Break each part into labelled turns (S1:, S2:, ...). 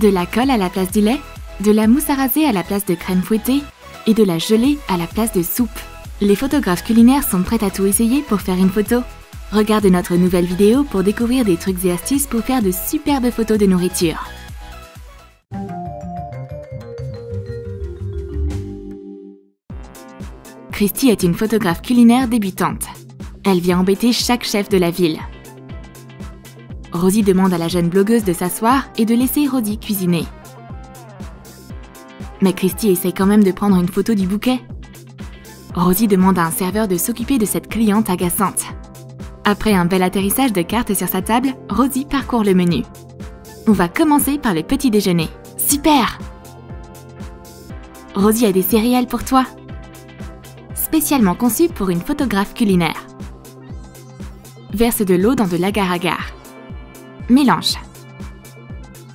S1: De la colle à la place du lait, de la mousse à raser à la place de crème fouettée et de la gelée à la place de soupe. Les photographes culinaires sont prêts à tout essayer pour faire une photo. Regarde notre nouvelle vidéo pour découvrir des trucs et astuces pour faire de superbes photos de nourriture. Christy est une photographe culinaire débutante. Elle vient embêter chaque chef de la ville. Rosie demande à la jeune blogueuse de s'asseoir et de laisser Rosie cuisiner. Mais Christy essaie quand même de prendre une photo du bouquet. Rosie demande à un serveur de s'occuper de cette cliente agaçante. Après un bel atterrissage de cartes sur sa table, Rosie parcourt le menu. On va commencer par le petit déjeuner. Super! Rosie a des céréales pour toi. Spécialement conçues pour une photographe culinaire. Verse de l'eau dans de l'agar-agar. Mélange.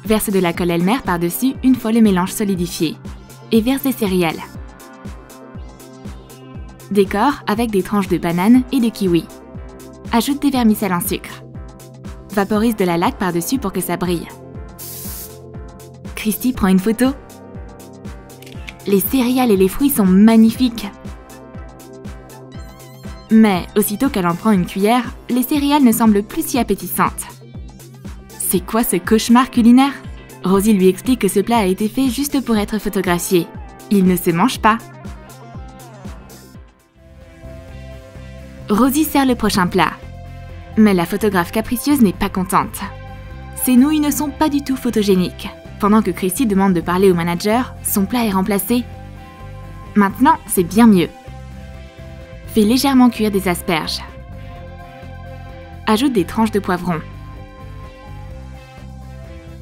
S1: Verse de la colle Elmer par-dessus une fois le mélange solidifié. Et verse des céréales. Décore avec des tranches de banane et de kiwi. Ajoute des vermicelles en sucre. Vaporise de la laque par-dessus pour que ça brille. Christy prend une photo. Les céréales et les fruits sont magnifiques. Mais aussitôt qu'elle en prend une cuillère, les céréales ne semblent plus si appétissantes. C'est quoi ce cauchemar culinaire? Rosie lui explique que ce plat a été fait juste pour être photographié. Il ne se mange pas. Rosie sert le prochain plat. Mais la photographe capricieuse n'est pas contente. Ses nouilles ne sont pas du tout photogéniques. Pendant que Christy demande de parler au manager, son plat est remplacé. Maintenant, c'est bien mieux. Fais légèrement cuire des asperges. Ajoute des tranches de poivron.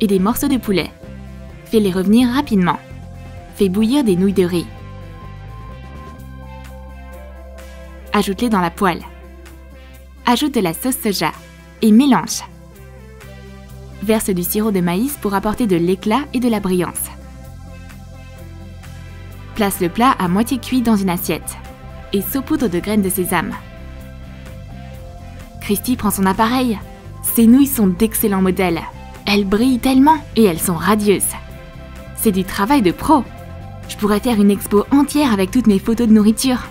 S1: Et des morceaux de poulet. Fais-les revenir rapidement. Fais bouillir des nouilles de riz. Ajoute-les dans la poêle. Ajoute de la sauce soja et mélange. Verse du sirop de maïs pour apporter de l'éclat et de la brillance. Place le plat à moitié cuit dans une assiette et saupoudre de graines de sésame. Christy prend son appareil. Ses nouilles sont d'excellents modèles. Elles brillent tellement et elles sont radieuses. C'est du travail de pro. Je pourrais faire une expo entière avec toutes mes photos de nourriture.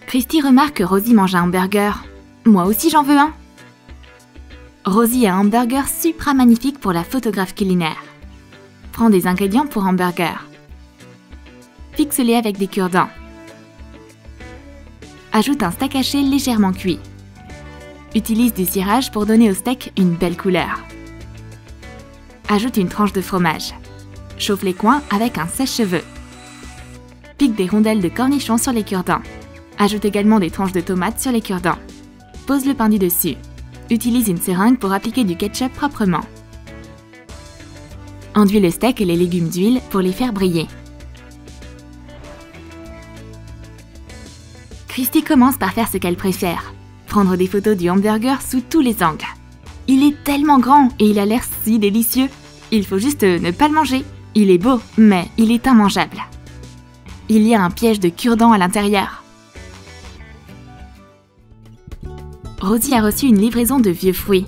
S1: Christy remarque que Rosie mange un hamburger. Moi aussi j'en veux un. Rosie a un hamburger supra magnifique pour la photographe culinaire. Prends des ingrédients pour hamburger. Fixe-les avec des cure-dents. Ajoute un steak haché légèrement cuit. Utilise du cirage pour donner au steak une belle couleur. Ajoute une tranche de fromage. Chauffe les coins avec un sèche-cheveux. Pique des rondelles de cornichons sur les cure-dents. Ajoute également des tranches de tomates sur les cure-dents. Pose le pain du dessus. Utilise une seringue pour appliquer du ketchup proprement. Enduis le steak et les légumes d'huile pour les faire briller. Christy commence par faire ce qu'elle préfère. Prendre des photos du hamburger sous tous les angles. Il est tellement grand et il a l'air si délicieux. Il faut juste ne pas le manger. Il est beau, mais il est immangeable. Il y a un piège de cure-dents à l'intérieur. Rosie a reçu une livraison de vieux fruits,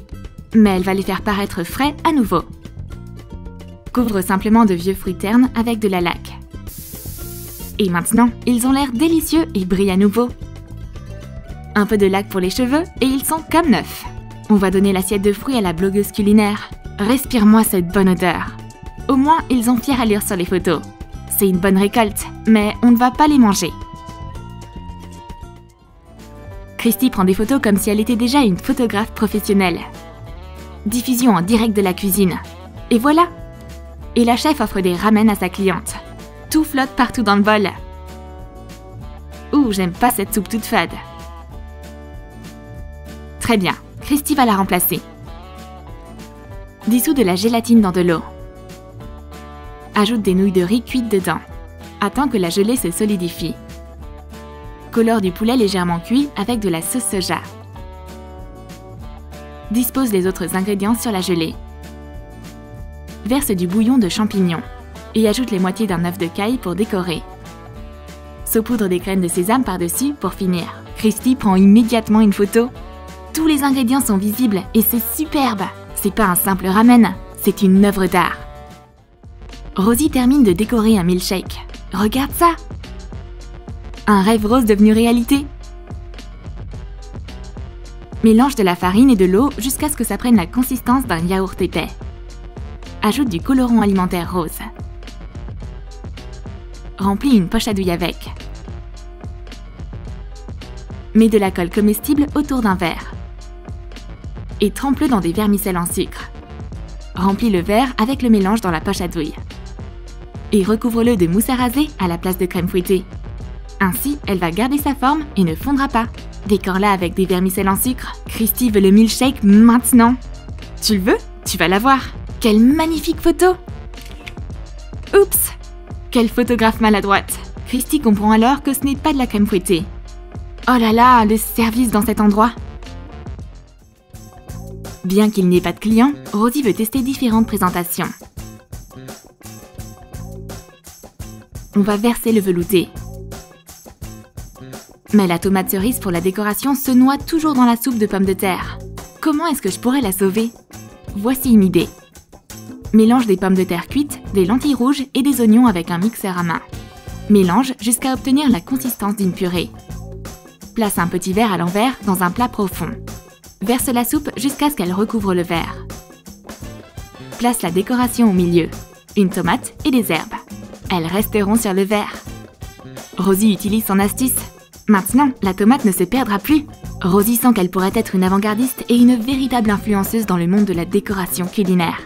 S1: mais elle va les faire paraître frais à nouveau. Couvre simplement de vieux fruits ternes avec de la laque. Et maintenant, ils ont l'air délicieux et brillent à nouveau. Un peu de laque pour les cheveux et ils sont comme neufs. On va donner l'assiette de fruits à la blogueuse culinaire. Respire-moi cette bonne odeur. Au moins, ils ont fière allure sur les photos. C'est une bonne récolte, mais on ne va pas les manger. Christy prend des photos comme si elle était déjà une photographe professionnelle. Diffusion en direct de la cuisine. Et voilà! Et la chef offre des ramen à sa cliente. Tout flotte partout dans le bol. Ouh, j'aime pas cette soupe toute fade. Très bien, Christy va la remplacer. Dissous de la gélatine dans de l'eau. Ajoute des nouilles de riz cuites dedans. Attends que la gelée se solidifie. Colore du poulet légèrement cuit avec de la sauce soja. Dispose les autres ingrédients sur la gelée. Verse du bouillon de champignons et ajoute les moitiés d'un œuf de caille pour décorer. Saupoudre des graines de sésame par-dessus pour finir. Christy prend immédiatement une photo. Tous les ingrédients sont visibles et c'est superbe. C'est pas un simple ramen, c'est une œuvre d'art. Rosie termine de décorer un milkshake. Regarde ça! Un rêve rose devenu réalité. Mélange de la farine et de l'eau jusqu'à ce que ça prenne la consistance d'un yaourt épais. Ajoute du colorant alimentaire rose. Remplis une poche à douille avec. Mets de la colle comestible autour d'un verre. Et trempe-le dans des vermicelles en sucre. Remplis le verre avec le mélange dans la poche à douille. Et recouvre-le de mousse à raser à la place de crème fouettée. Ainsi, elle va garder sa forme et ne fondra pas. Décore-la avec des vermicelles en sucre. Christy veut le milkshake maintenant. Tu le veux? Tu vas l'avoir. Quelle magnifique photo! Oups! Quelle photographe maladroite! Christy comprend alors que ce n'est pas de la crème fouettée. Oh là là, le service dans cet endroit! Bien qu'il n'y ait pas de clients, Rosie veut tester différentes présentations. On va verser le velouté. Mais la tomate cerise pour la décoration se noie toujours dans la soupe de pommes de terre. Comment est-ce que je pourrais la sauver? Voici une idée. Mélange des pommes de terre cuites, des lentilles rouges et des oignons avec un mixeur à main. Mélange jusqu'à obtenir la consistance d'une purée. Place un petit verre à l'envers dans un plat profond. Verse la soupe jusqu'à ce qu'elle recouvre le verre. Place la décoration au milieu. Une tomate et des herbes. Elles resteront sur le verre. Rosie utilise son astuce. Maintenant, la tomate ne se perdra plus. Rosie sent qu'elle pourrait être une avant-gardiste et une véritable influenceuse dans le monde de la décoration culinaire.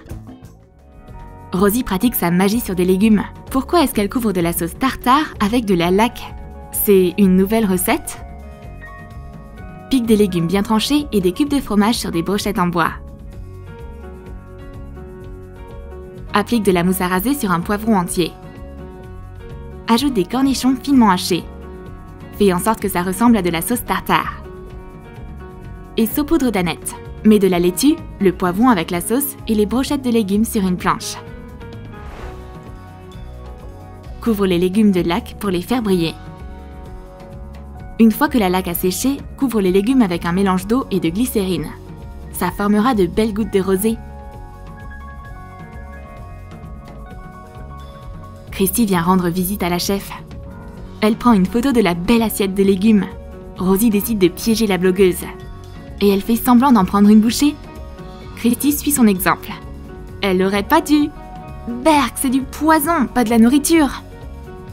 S1: Rosie pratique sa magie sur des légumes. Pourquoi est-ce qu'elle couvre de la sauce tartare avec de la laque? C'est une nouvelle recette? Pique des légumes bien tranchés et des cubes de fromage sur des brochettes en bois. Applique de la mousse à raser sur un poivron entier. Ajoute des cornichons finement hachés. Fais en sorte que ça ressemble à de la sauce tartare. Et saupoudre d'aneth. Mets de la laitue, le poivron avec la sauce et les brochettes de légumes sur une planche. Couvre les légumes de laque pour les faire briller. Une fois que la laque a séché, couvre les légumes avec un mélange d'eau et de glycérine. Ça formera de belles gouttes de rosée. Christy vient rendre visite à la chef. Elle prend une photo de la belle assiette de légumes. Rosie décide de piéger la blogueuse. Et elle fait semblant d'en prendre une bouchée. Christy suit son exemple. Elle aurait pas dû. Berk, c'est du poison, pas de la nourriture.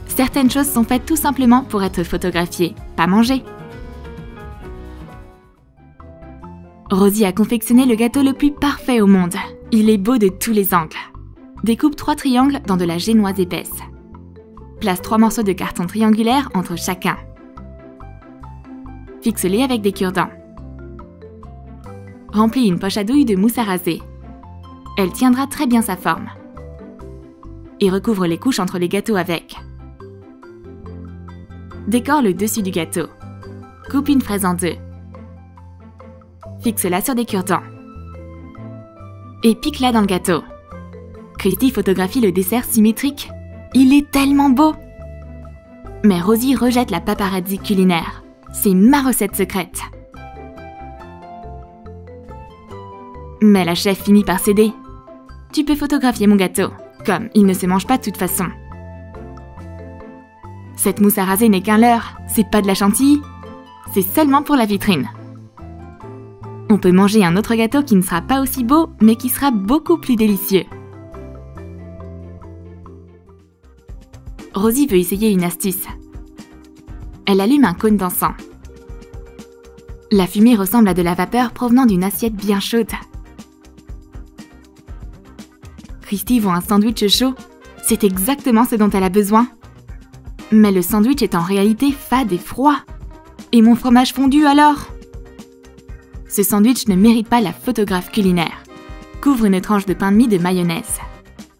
S1: Certaines choses sont faites tout simplement pour être photographiées, pas mangées. Rosie a confectionné le gâteau le plus parfait au monde. Il est beau de tous les angles. Découpe 3 triangles dans de la génoise épaisse. Place 3 morceaux de carton triangulaire entre chacun. Fixe-les avec des cure-dents. Remplis une poche à douille de mousse à raser. Elle tiendra très bien sa forme. Et recouvre les couches entre les gâteaux avec. Décore le dessus du gâteau. Coupe une fraise en 2. Fixe-la sur des cure-dents. Et pique-la dans le gâteau. Christy photographie le dessert symétrique. Il est tellement beau! Mais Rosie rejette la paparazzi culinaire. C'est ma recette secrète. Mais la chef finit par céder. Tu peux photographier mon gâteau, comme il ne se mange pas de toute façon. Cette mousse à raser n'est qu'un leurre, c'est pas de la chantilly. C'est seulement pour la vitrine. On peut manger un autre gâteau qui ne sera pas aussi beau, mais qui sera beaucoup plus délicieux. Rosie veut essayer une astuce. Elle allume un cône d'encens. La fumée ressemble à de la vapeur provenant d'une assiette bien chaude. Christy voit un sandwich chaud. C'est exactement ce dont elle a besoin. Mais le sandwich est en réalité fade et froid. Et mon fromage fondu alors? Ce sandwich ne mérite pas la photographe culinaire. Couvre une tranche de pain de mie de mayonnaise.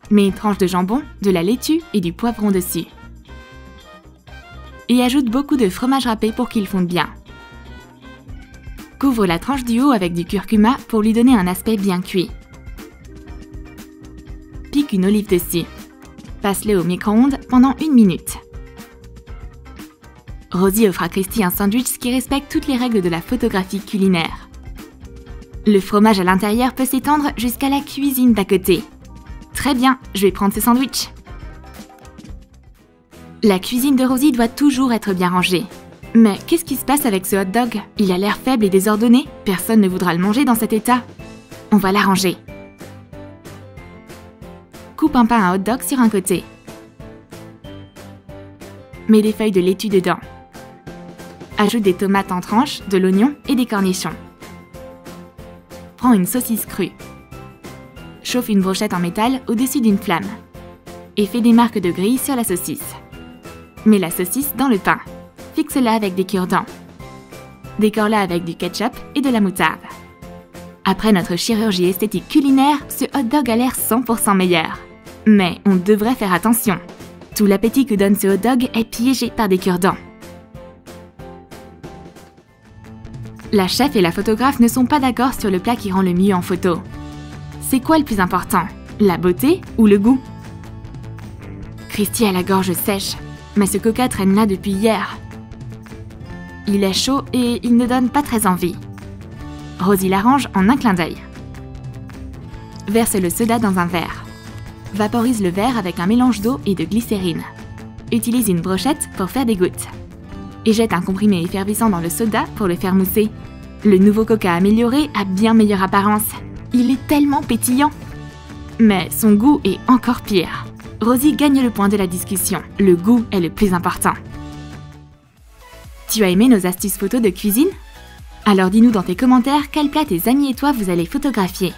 S1: Mets une tranche de jambon, de la laitue et du poivron dessus. Et ajoute beaucoup de fromage râpé pour qu'il fonde bien. Couvre la tranche du haut avec du curcuma pour lui donner un aspect bien cuit. Pique une olive dessus. Passe-le au micro-ondes pendant 1 minute. Rosie offre à Christy un sandwich qui respecte toutes les règles de la photographie culinaire. Le fromage à l'intérieur peut s'étendre jusqu'à la cuisine d'à côté. Très bien, je vais prendre ce sandwich. La cuisine de Rosie doit toujours être bien rangée. Mais qu'est-ce qui se passe avec ce hot dog? Il a l'air faible et désordonné. Personne ne voudra le manger dans cet état. On va l'arranger. Coupe un pain à hot dog sur un côté. Mets des feuilles de laitue dedans. Ajoute des tomates en tranches, de l'oignon et des cornichons. Prends une saucisse crue. Chauffe une brochette en métal au-dessus d'une flamme. Et fais des marques de grille sur la saucisse. Mets la saucisse dans le pain. Fixe-la avec des cure-dents. Décore-la avec du ketchup et de la moutarde. Après notre chirurgie esthétique culinaire, ce hot dog a l'air 100% meilleur. Mais on devrait faire attention. Tout l'appétit que donne ce hot dog est piégé par des cure-dents. La chef et la photographe ne sont pas d'accord sur le plat qui rend le mieux en photo. C'est quoi le plus important? La beauté ou le goût? Christy a la gorge sèche, mais ce coca traîne là depuis hier. Il est chaud et il ne donne pas très envie. Rosie l'arrange en un clin d'œil. Verse le soda dans un verre. Vaporise le verre avec un mélange d'eau et de glycérine. Utilise une brochette pour faire des gouttes. Et jette un comprimé effervescent dans le soda pour le faire mousser. Le nouveau coca amélioré a bien meilleure apparence. Il est tellement pétillant. Mais son goût est encore pire. Rosie gagne le point de la discussion. Le goût est le plus important. Tu as aimé nos astuces photos de cuisine? Alors dis-nous dans tes commentaires quel plat tes amis et toi vous allez photographier.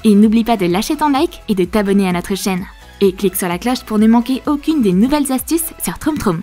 S1: Et n'oublie pas de lâcher ton like et de t'abonner à notre chaîne. Et clique sur la cloche pour ne manquer aucune des nouvelles astuces sur Troom Troom.